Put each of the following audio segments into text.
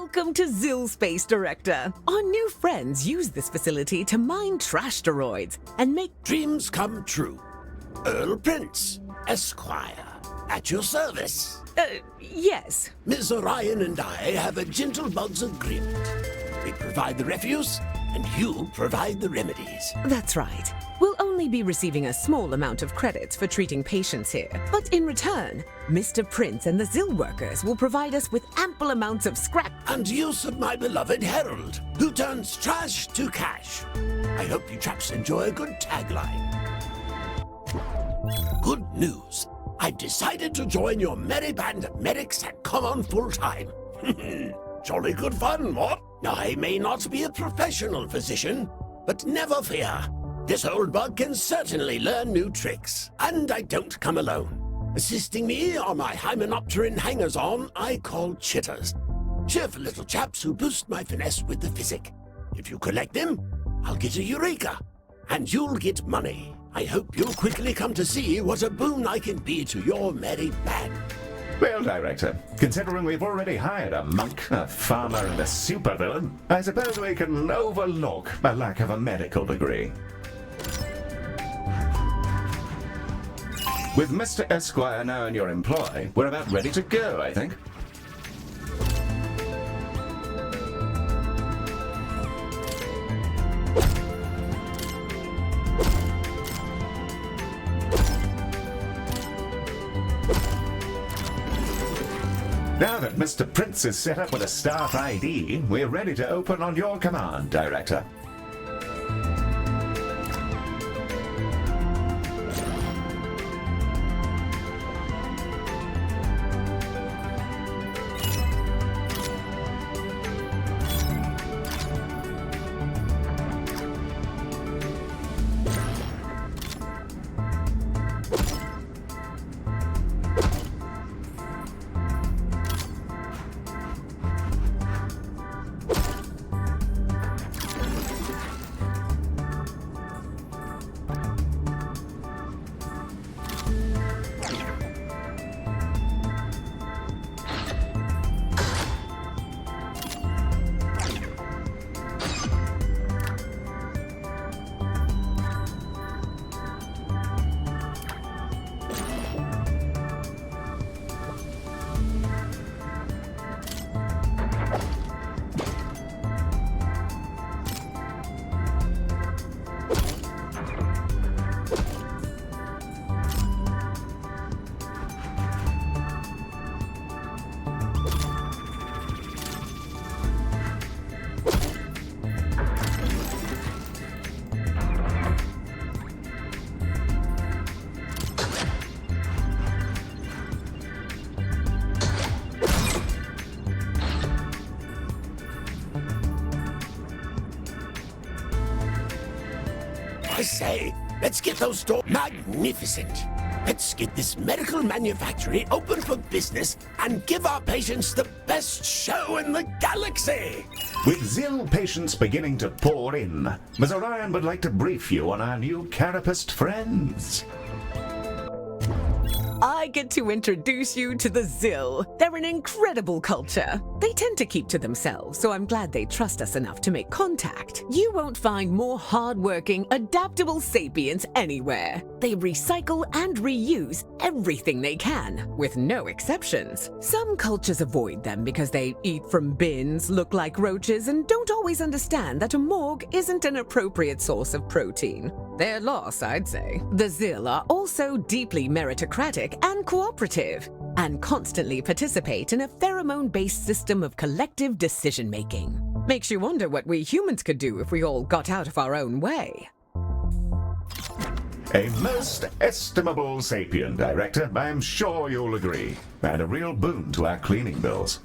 Welcome to Zill Space Director. Our new friends use this facility to mine trash asteroids and make dreams come true. Earl Prince, Esquire, at your service. Yes. Ms. Orion and I have a gentle bugs agreement. We provide the refuse, and you provide the remedies. That's right. We'll only be receiving a small amount of credits for treating patients here. But in return, Mr. Prince and the Zill workers will provide us with ample amounts of scrap. And use of my beloved Herald, who turns trash to cash. I hope you chaps enjoy a good tagline. Good news. I've decided to join your merry band of medics and come on full-time. Jolly good fun, what? I may not be a professional physician, but never fear. This old bug can certainly learn new tricks, and I don't come alone. Assisting me are my hymenopteran hangers-on I call chitters. Cheerful little chaps who boost my finesse with the physic. If you collect them, I'll get a eureka, and you'll get money. I hope you'll quickly come to see what a boon I can be to your merry band. Well, Director, considering we've already hired a monk, a farmer, and a supervillain, I suppose we can overlook the lack of a medical degree. With Mr. Esquire now in your employ, we're about ready to go, I think. Now that Mr. Prince is set up with a staff ID, we're ready to open on your command, Director. I say, let's get those doors magnificent. Let's get this medical manufactory open for business and give our patients the best show in the galaxy. With Zill patients beginning to pour in, Ms. Orion would like to brief you on our new carapaced friends. I get to introduce you to the Zill. They're an incredible culture. They tend to keep to themselves, so I'm glad they trust us enough to make contact. You won't find more hardworking, adaptable sapients anywhere. They recycle and reuse everything they can, with no exceptions. Some cultures avoid them because they eat from bins, look like roaches, and don't always understand that a morgue isn't an appropriate source of protein. Their loss, I'd say. The Zill are also deeply meritocratic and cooperative, and constantly participate in a pheromone-based system of collective decision-making. Makes you wonder what we humans could do if we all got out of our own way. A most estimable sapient, Director. I'm sure you'll agree. And a real boon to our cleaning bills.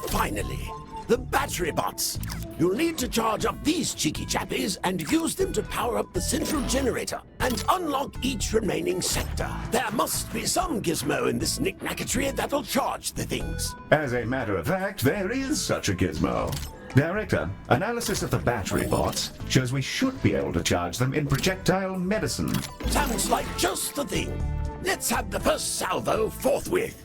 Finally, the battery bots. You'll need to charge up these cheeky chappies and use them to power up the central generator and unlock each remaining sector. There must be some gizmo in this knick-knacketry that'll charge the things. As a matter of fact, there is such a gizmo. Director, analysis of the battery bots shows we should be able to charge them in projectile medicine. Sounds like just the thing. Let's have the first salvo forthwith.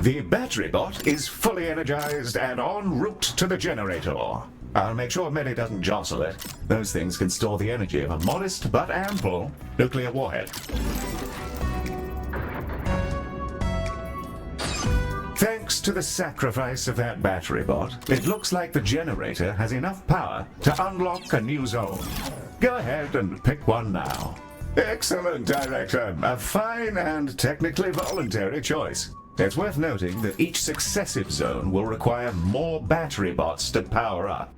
The battery bot is fully energized and en route to the generator. I'll make sure Medi doesn't jostle it. Those things can store the energy of a modest but ample nuclear warhead. Thanks to the sacrifice of that battery bot, it looks like the generator has enough power to unlock a new zone. Go ahead and pick one now. Excellent, Director. A fine and technically voluntary choice. It's worth noting that each successive zone will require more battery bots to power up.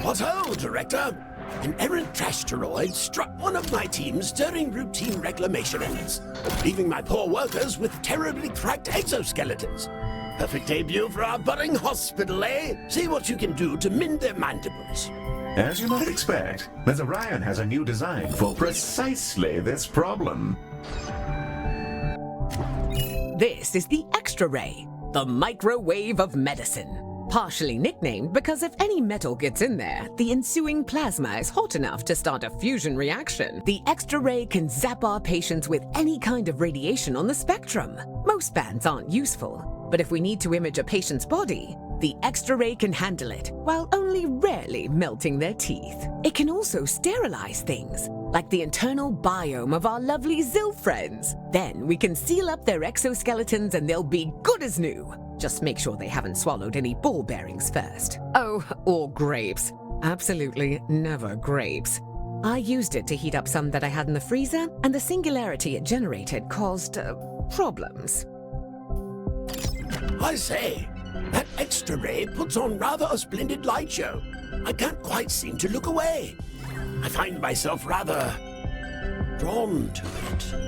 What ho, Director! An errant trash asteroid struck one of my teams during routine reclamation efforts, leaving my poor workers with terribly cracked exoskeletons. Perfect debut for our budding hospital, eh? See what you can do to mend their mandibles. As you might expect, Orion has a new design for precisely this problem. This is the Extra Ray, the microwave of medicine. Partially nicknamed because if any metal gets in there, the ensuing plasma is hot enough to start a fusion reaction. The Extra Ray can zap our patients with any kind of radiation on the spectrum. Most bands aren't useful, but if we need to image a patient's body, the Extra Ray can handle it, while only rarely melting their teeth. It can also sterilize things, like the internal biome of our lovely Zil friends. Then we can seal up their exoskeletons and they'll be good as new. Just make sure they haven't swallowed any ball bearings first. Oh, or grapes. Absolutely never grapes. I used it to heat up some that I had in the freezer, and the singularity it generated caused problems. I say, that Extra Ray puts on rather a splendid light show. I can't quite seem to look away. I find myself rather drawn to it.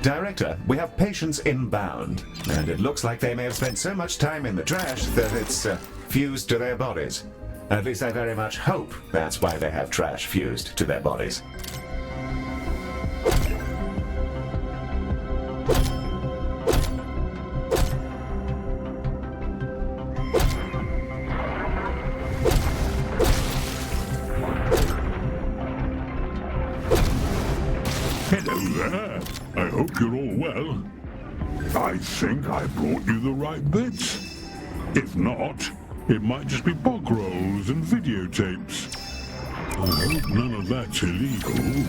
Director, we have patients inbound, and it looks like they may have spent so much time in the trash that it's fused to their bodies. At least I very much hope that's why they have trash fused to their bodies. Hello there. I hope you're all well. I think I brought you the right bits. If not, it might just be bog rolls and videotapes. I hope none of that's illegal.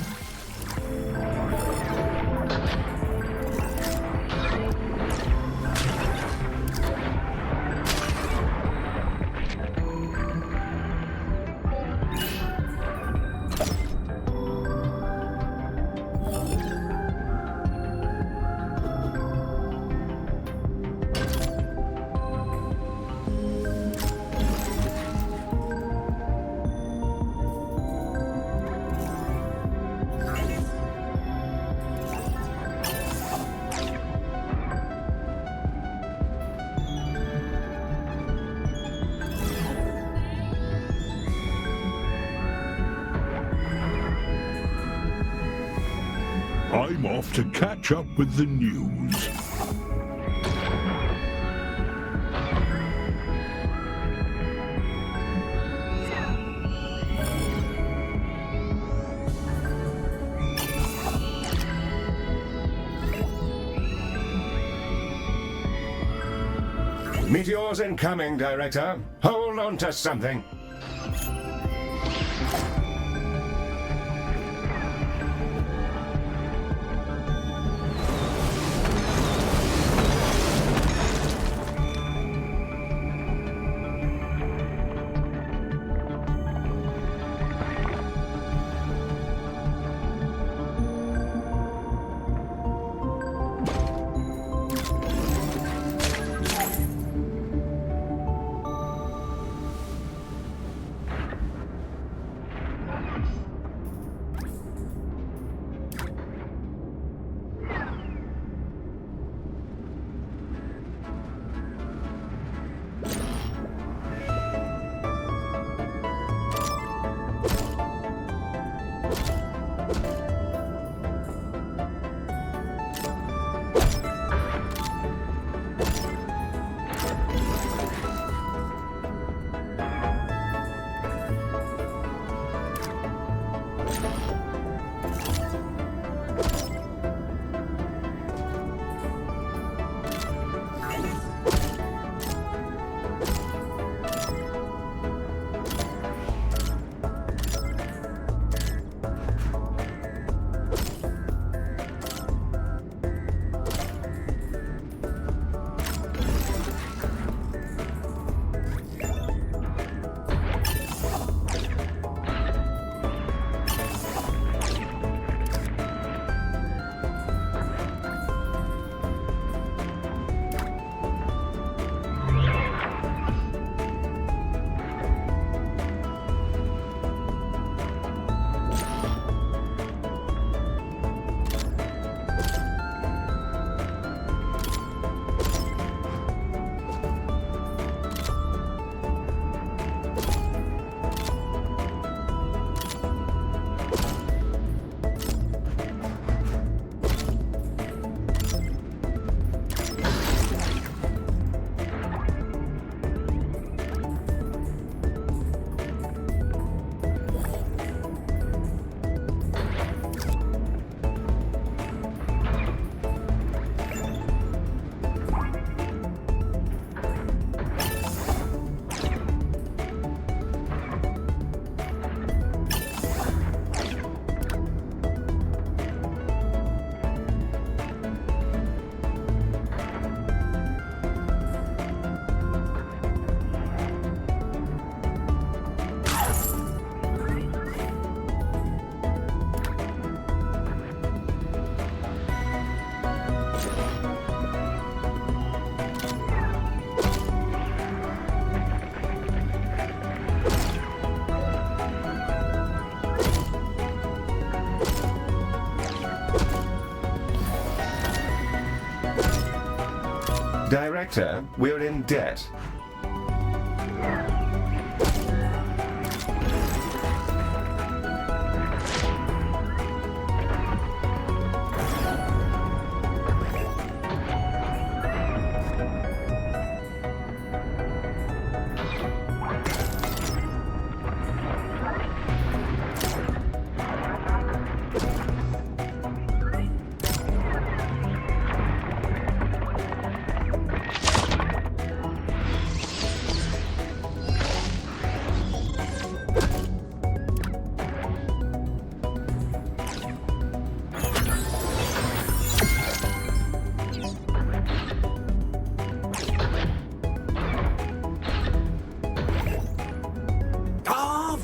I'm off to catch up with the news. Meteors incoming, Director. Hold on to something. Director, we're in debt.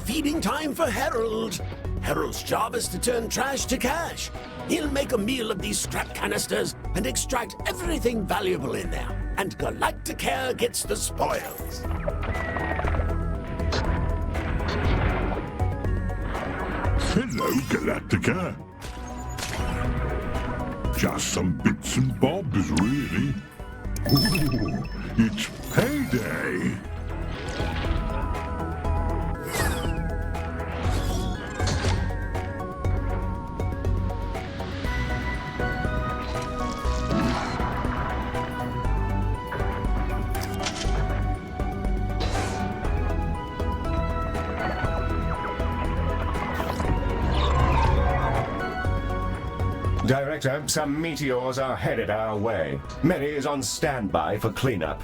Feeding time for Harold. Harold's job is to turn trash to cash. He'll make a meal of these scrap canisters and extract everything valuable in there. And Galacticare gets the spoils. Hello, Galacticare. Just some bits and bobs, really. Ooh, it's payday. Director, some meteors are headed our way. Mary is on standby for cleanup.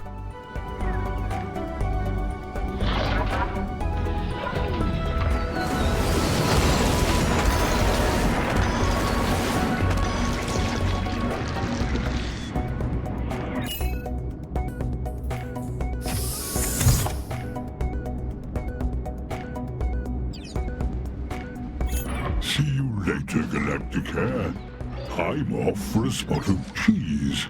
See you later, Galacticare. I'm off for a spot of cheese.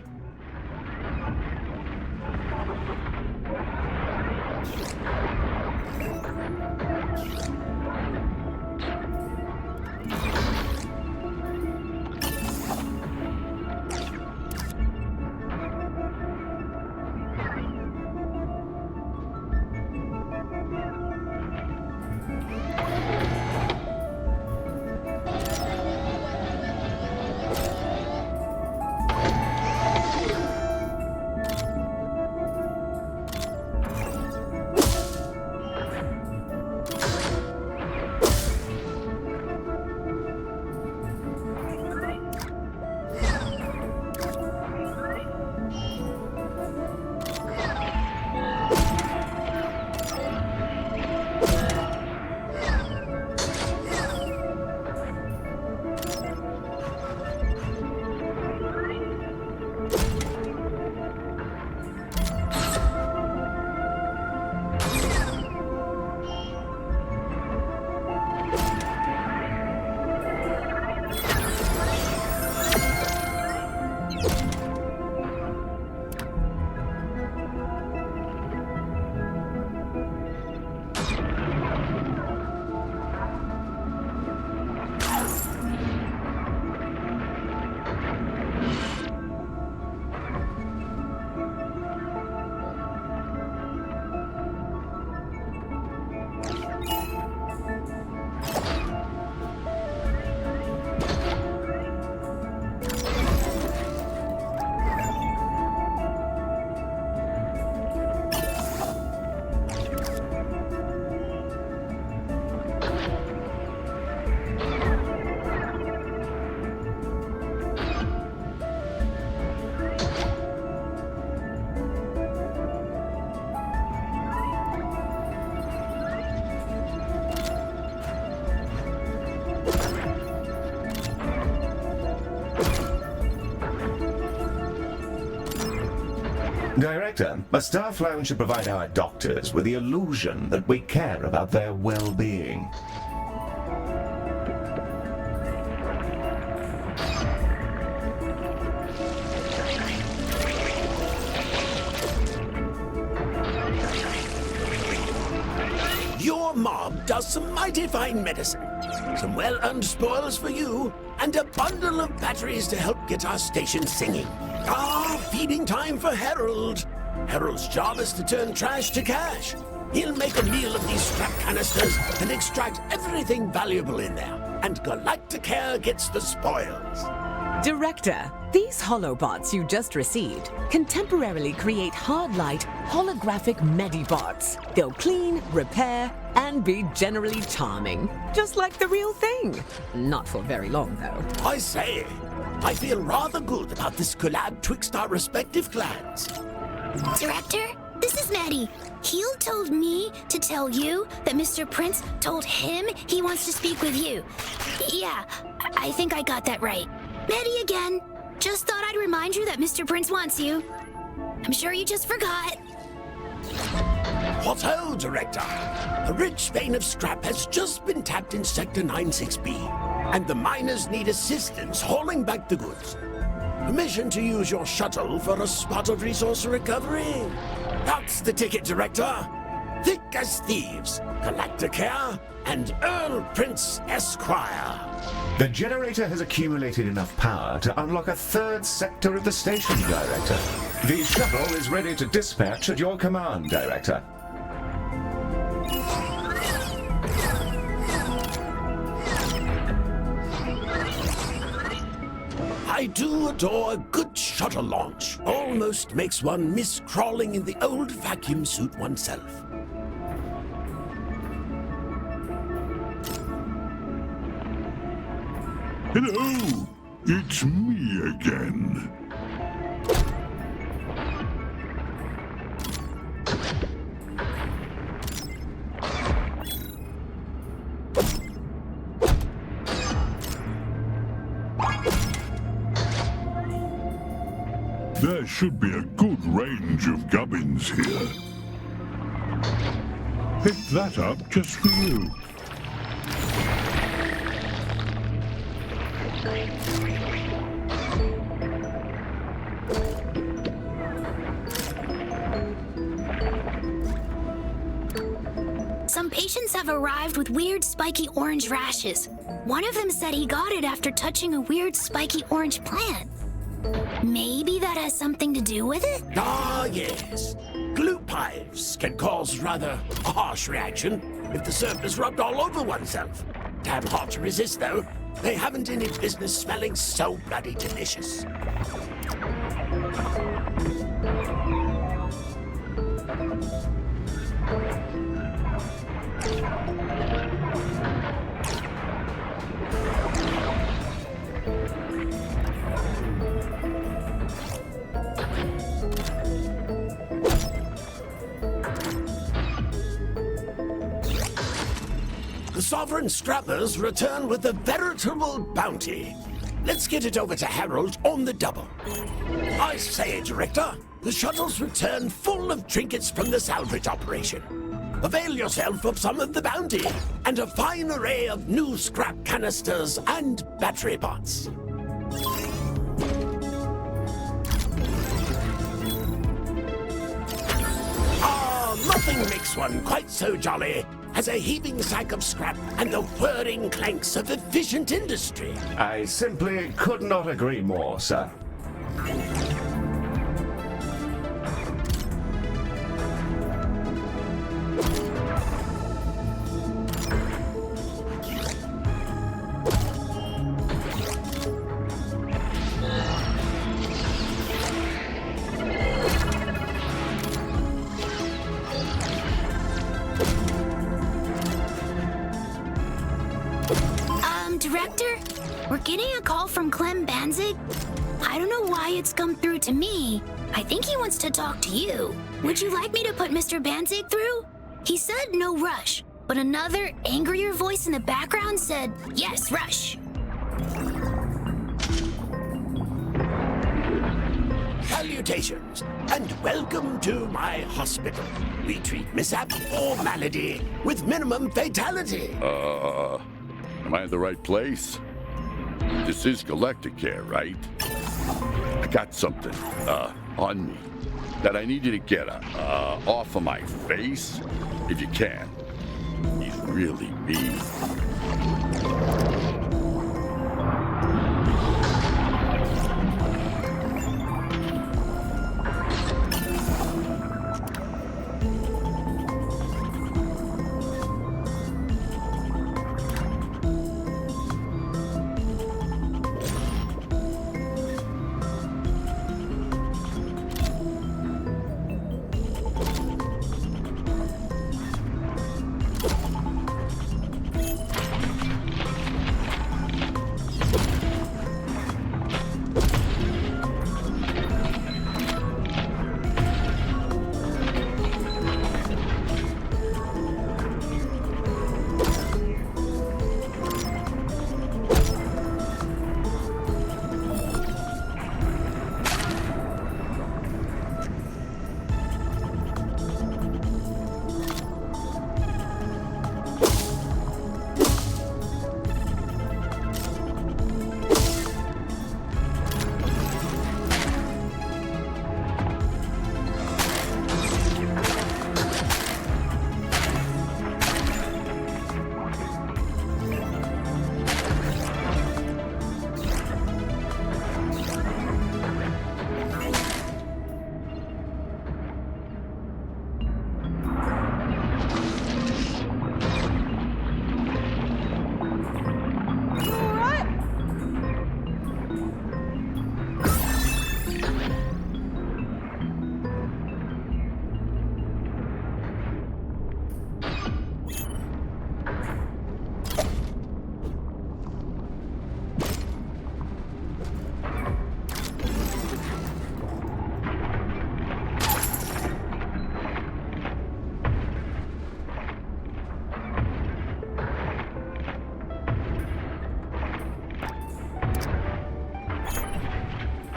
Director, a Starflown should provide our doctors with the illusion that we care about their well-being. Your mob does some mighty fine medicine. Some well-earned spoils for you. and a bundle of batteries to help get our station singing. Feeding time for Harold. Harold's job is to turn trash to cash. He'll make a meal of these scrap canisters and extract everything valuable in there. And Galacticare gets the spoils. Director, these holobots you just received can temporarily create hard-light, holographic medibots. They'll clean, repair, and be generally charming. Just like the real thing. Not for very long, though. I say, I feel rather good about this collab twixt our respective clans. Director, this is Maddie. Heel told me to tell you that Mr. Prince told him he wants to speak with you. Yeah, I think I got that right. Maddie again. Just thought I'd remind you that Mr. Prince wants you. I'm sure you just forgot. What-ho, Director? A rich vein of scrap has just been tapped in Sector 96B, and the miners need assistance hauling back the goods. Permission to use your shuttle for a spot of resource recovery. That's the ticket, Director. Thick as thieves, Galacticare, and Earl Prince Esquire. The generator has accumulated enough power to unlock a third sector of the station, Director. The shuttle is ready to dispatch at your command, Director. I do adore a good shuttle launch. Almost makes one miss crawling in the old vacuum suit oneself. Hello! It's me again. There should be a good range of gubbins here. Pick that up just for you. Some patients have arrived with weird spiky orange rashes. One of them said he got it after touching a weird spiky orange plant. Maybe that has something to do with it? Yes. Gloop hives can cause rather a harsh reaction if the surface rubbed all over oneself. Damn hard to resist, though. They haven't any business smelling so bloody delicious. The Sovereign Scrappers return with a veritable bounty. Let's get it over to Harold on the double. I say, Director, the shuttle's return full of trinkets from the salvage operation. Avail yourself of some of the bounty and a fine array of new scrap canisters and battery bots. Nothing makes one quite so jolly as a heaving sack of scrap and the whirring clanks of efficient industry. I simply could not agree more, sir. Director, we're getting a call from Clen Banzig. I don't know why it's come through to me. I think he wants to talk to you. Would you like me to put Mr. Banzig through? He said no rush, but another angrier voice in the background said, yes, rush. Salutations, and welcome to my hospital. We treat mishap or malady with minimum fatality. Am I in the right place? This is Galacticare, right? I got something, on me that I need you to get, off of my face, if you can. He's really mean.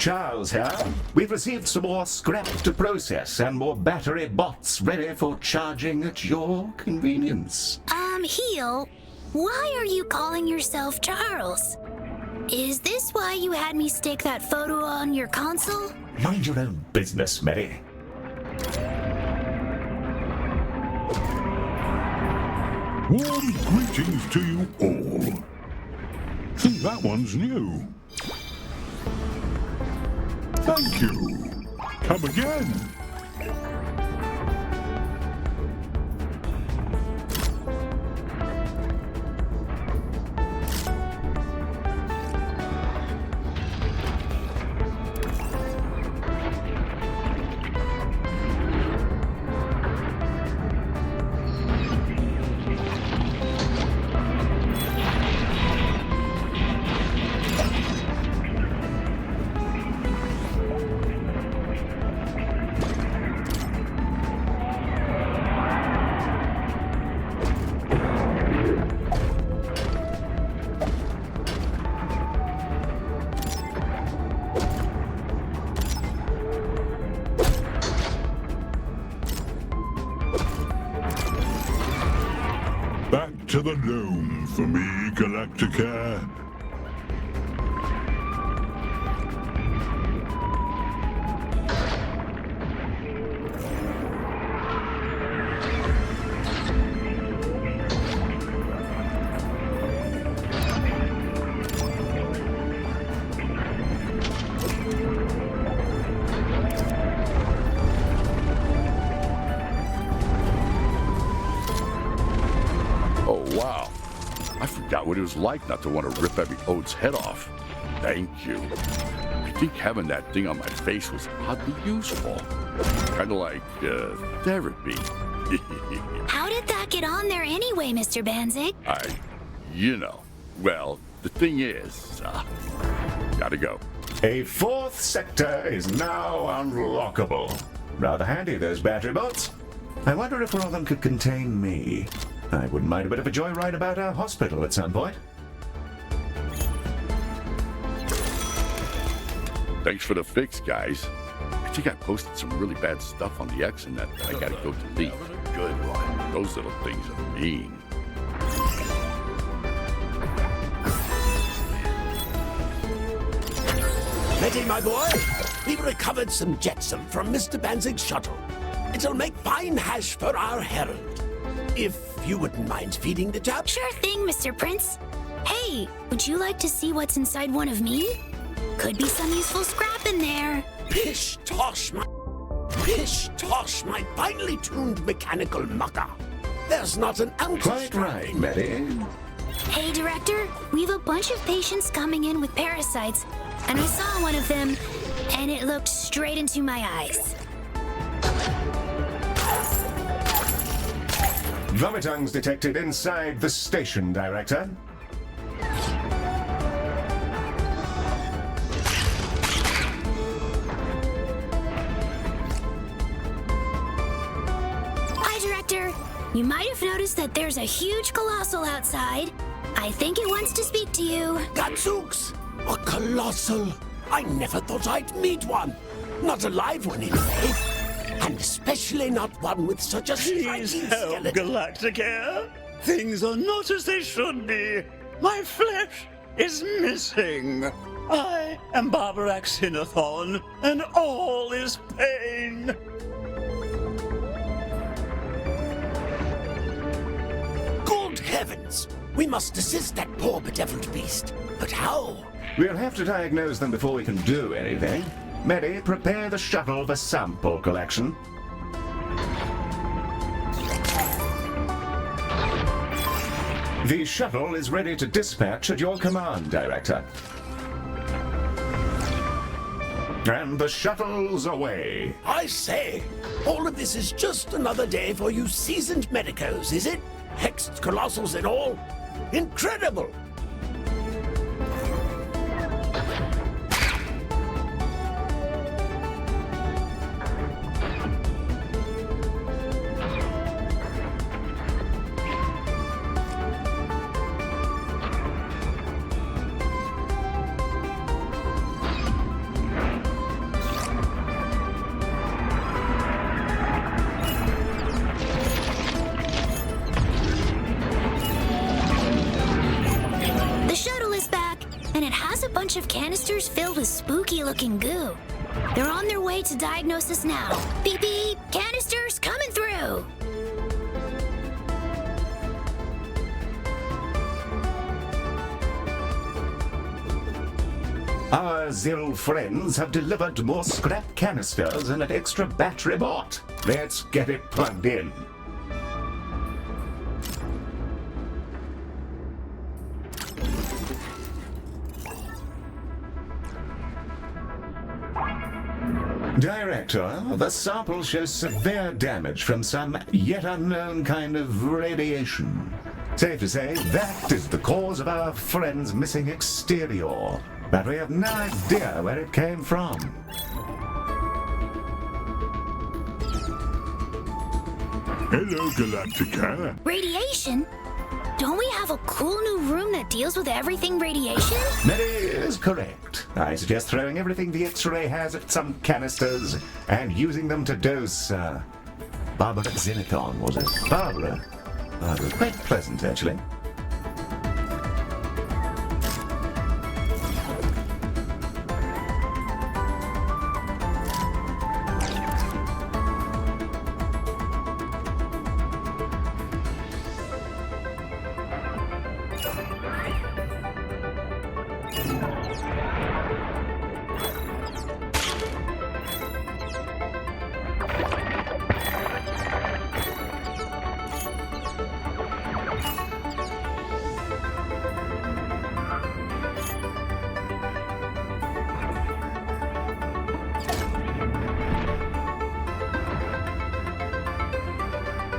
Charles here. We've received some more scrap to process and more battery bots ready for charging at your convenience. Heel, why are you calling yourself Charles? Is this why you had me stick that photo on your console? Mind your own business, Mary. Warm greetings to you all. Think that one's new. Thank you. Come again. Back to the dome for me, Galacticare. Oh, wow. I forgot what it was like not to want to rip every Ode's head off. Thank you. I think having that thing on my face was oddly useful. Kind of like, therapy. How did that get on there anyway, Mr. Banzig? Well, the thing is, gotta go. A fourth sector is now unlockable. Rather handy, those battery bots. I wonder if one of them could contain me. I wouldn't mind a bit of a joyride about our hospital at some point. Thanks for the fix, guys. I think I posted some really bad stuff on the Exonet that I gotta go delete. Good one. Those little things are mean. Betty, my boy, we've recovered some jetsam from Mr. Banzig's shuttle. It'll make fine hash for our herald. If you wouldn't mind feeding the chap. Sure thing, Mr. Prince. Hey, would you like to see what's inside one of me? Could be some useful scrap in there. Pish tosh, my finely tuned mechanical mucker. There's not an ounce. Quite right, Mary. Hey, Director, we've a bunch of patients coming in with parasites, and I saw one of them, and it looked straight into my eyes. Vomitungs detected inside the station, Director. Hi, Director. You might have noticed that there's a huge Colossal outside. I think it wants to speak to you. Gadzooks! A Colossal! I never thought I'd meet one. Not a live one, anyway. And especially not one with such a Please striking help, skeleton. Galacticare. Things are not as they should be. My flesh is missing. I am Barbarak Sinathon, and all is pain. Good heavens! We must assist that poor bedeviled beast. But how? We'll have to diagnose them before we can do anything. Mary, prepare the shuttle for sample collection. The shuttle is ready to dispatch at your command, Director. And the shuttle's away. I say, all of this is just another day for you seasoned medicos, is it? Hexed Colossals and all? Incredible! bunch of canisters filled with spooky-looking goo. They're on their way to diagnosis now. Beep beep! Canisters coming through! Our Zill friends have delivered more scrap canisters and an extra battery bot. Let's get it plugged in. Director, the sample shows severe damage from some yet unknown kind of radiation. Safe to say, that is the cause of our friend's missing exterior. But we have no idea where it came from. Hello, Galacticare. Radiation? Don't we have a cool new room that deals with everything radiation? Mary is correct. I suggest throwing everything the X-ray has at some canisters and using them to dose, Barbarak Sinathon, was it? Barbara. It was quite pleasant, actually.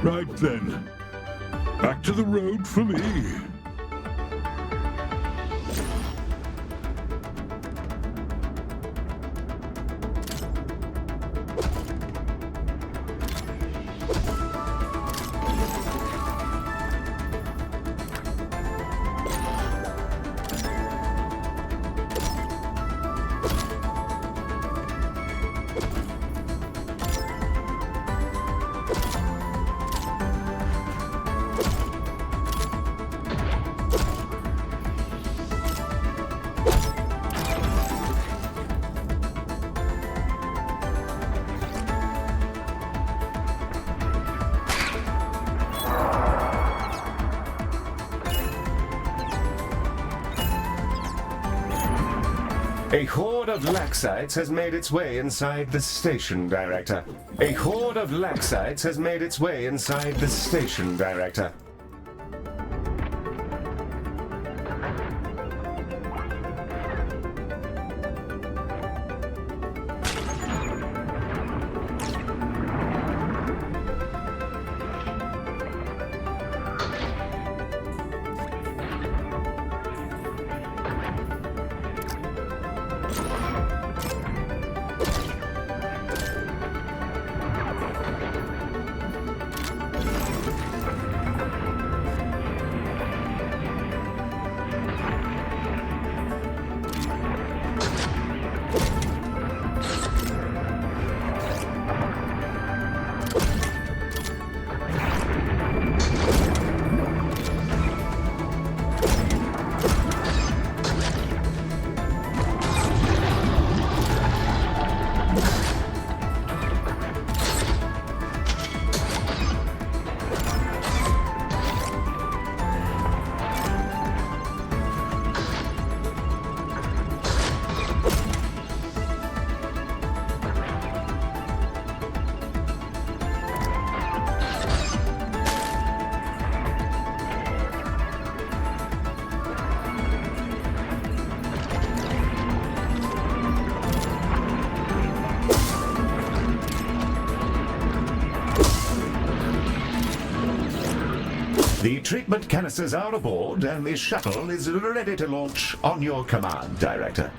Right then. Back to the road for me. A horde of Laxites has made its way inside the station, Director. A horde of Laxites has made its way inside the station, Director. The treatment canisters are aboard, and the shuttle is ready to launch on your command, Director.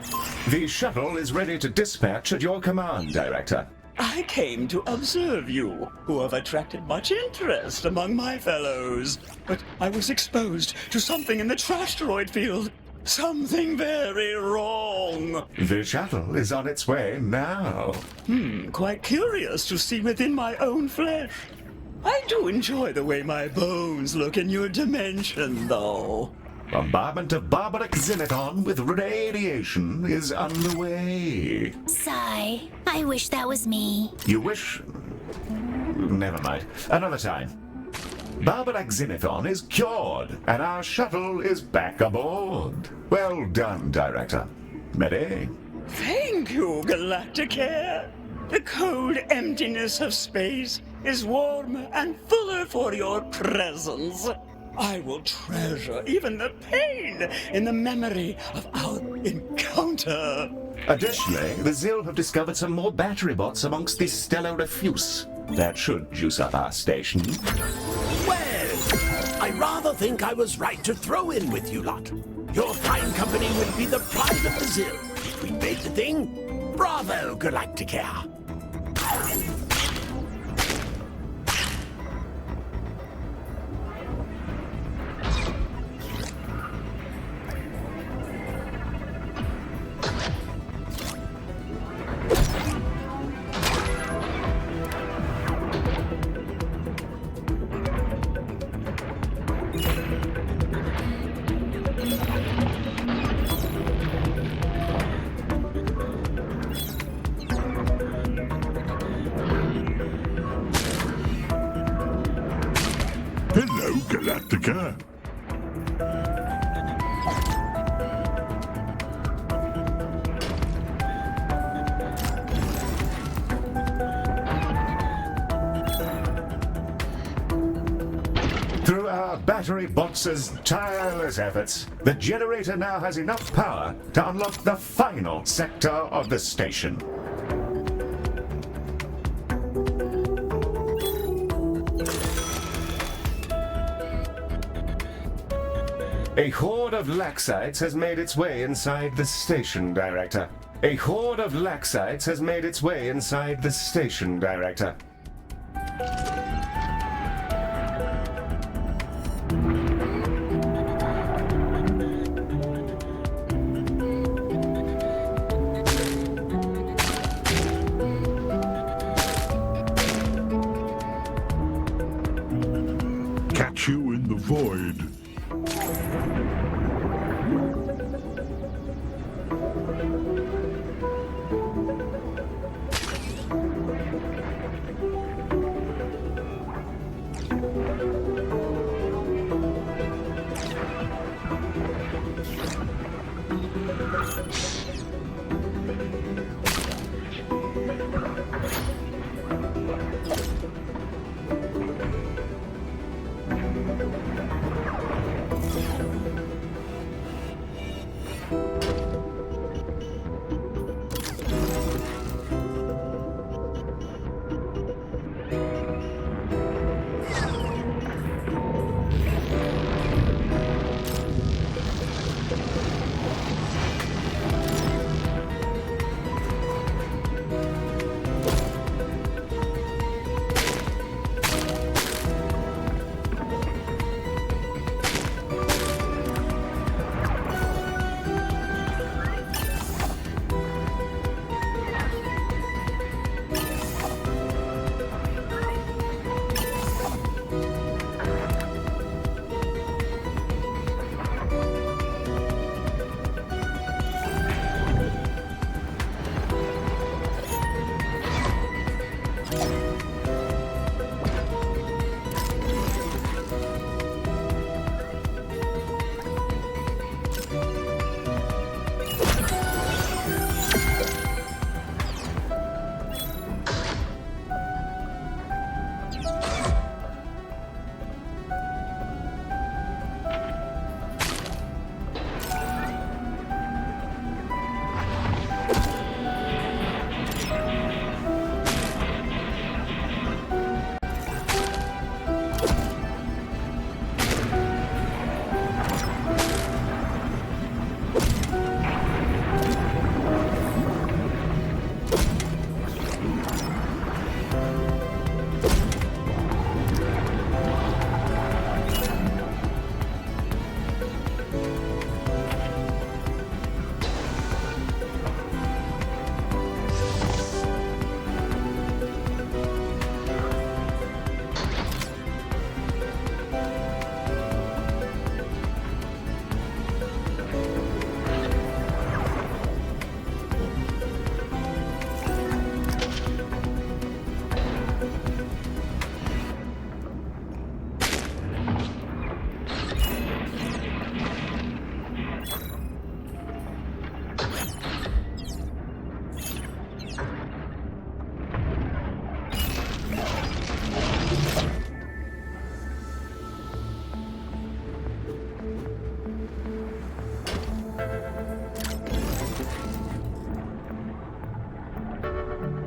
The shuttle is ready to dispatch at your command, Director. I came to observe you, who have attracted much interest among my fellows. But I was exposed to something in the trash droid field. Something very wrong. The shuttle is on its way now. Quite curious to see within my own flesh. I do enjoy the way my bones look in your dimension, though. Bombardment of Barbarak Sinathon with radiation is underway. Sigh. I wish that was me. You wish? Never mind. Another time. Barbarak Sinathon is cured, and our shuttle is back aboard. Well done, Director. Medi? Thank you, Galacticare. The cold emptiness of space is warmer and fuller for your presence. I will treasure even the pain in the memory of our encounter. Additionally, the Zil have discovered some more battery bots amongst the stellar refuse. That should juice up our station. Well, I rather think I was right to throw in with you lot. Your fine company will be the pride of the Zil. If we made the thing, bravo, Galacticare. Hello, Galactica. Through our battery bots' tireless efforts, the generator now has enough power to unlock the final sector of the station. A horde of Laxites has made its way inside the station, Director. A horde of Laxites has made its way inside the station, Director. Catch you in the void.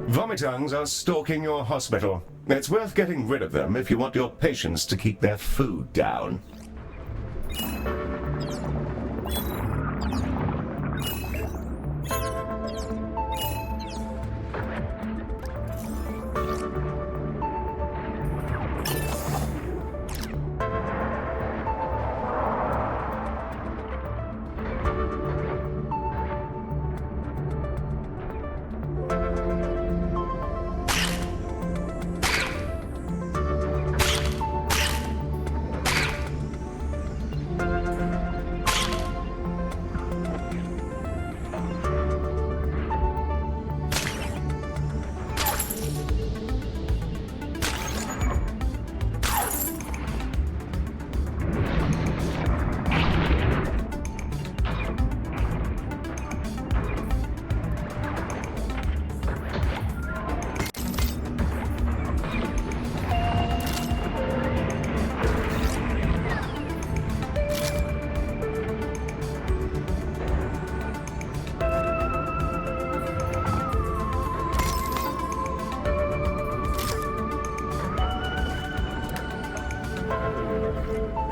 Vomitungs are stalking your hospital. It's worth getting rid of them if you want your patients to keep their food down.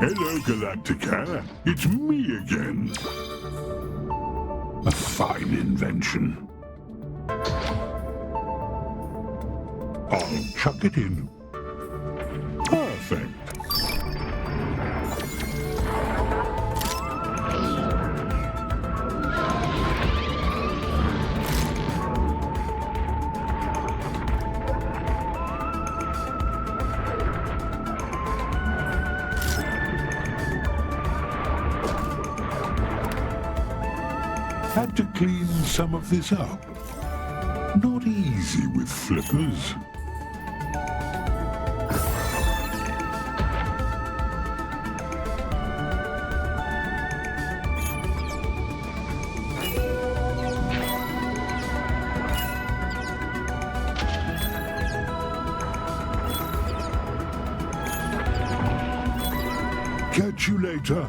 Hello, Galacticare. It's me again. A fine invention. I'll chuck it in. Perfect. Had to clean some of this up. Not easy with flippers. Catch you later.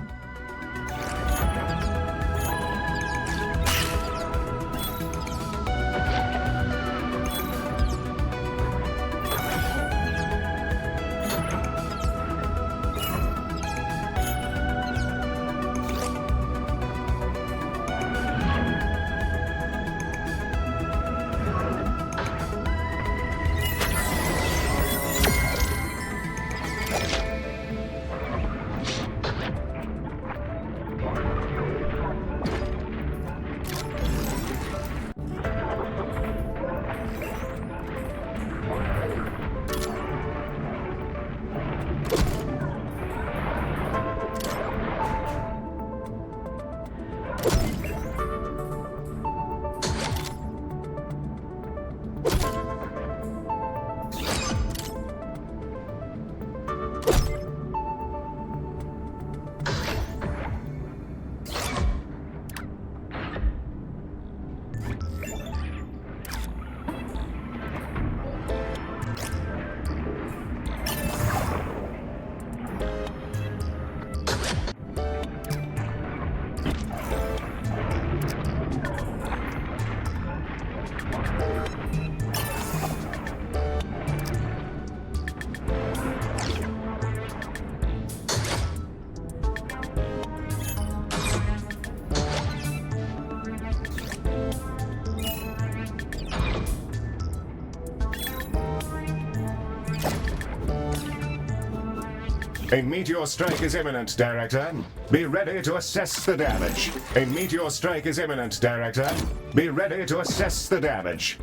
A meteor strike is imminent, Director. Be ready to assess the damage. A meteor strike is imminent, Director. Be ready to assess the damage.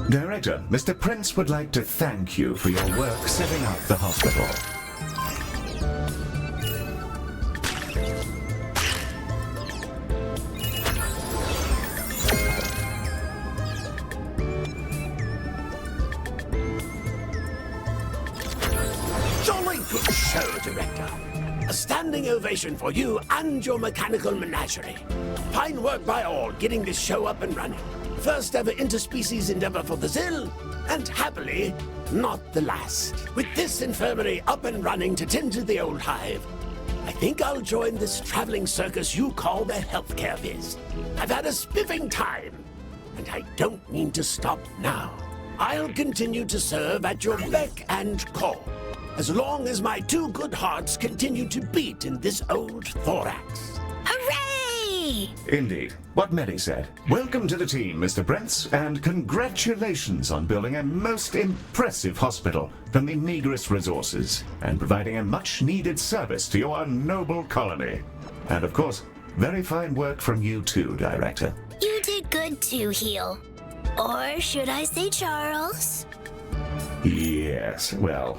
Director, Mr. Prince would like to thank you for your work setting up the hospital. ovation for you and your mechanical menagerie. Fine work by all getting this show up and running. First ever interspecies endeavor for the Zill, and happily, not the last. With this infirmary up and running to tend to the old hive, I think I'll join this traveling circus you call the healthcare biz. I've had a spiffing time, and I don't mean to stop now. I'll continue to serve at your beck and call, as long as my two good hearts continue to beat in this old thorax. Hooray! Indeed. What Medi said. Welcome to the team, Mr. Brents, and congratulations on building a most impressive hospital from the meagerest resources and providing a much-needed service to your noble colony. And of course, very fine work from you too, Director. You did good too, Heel. Or should I say Charles? Yes, well,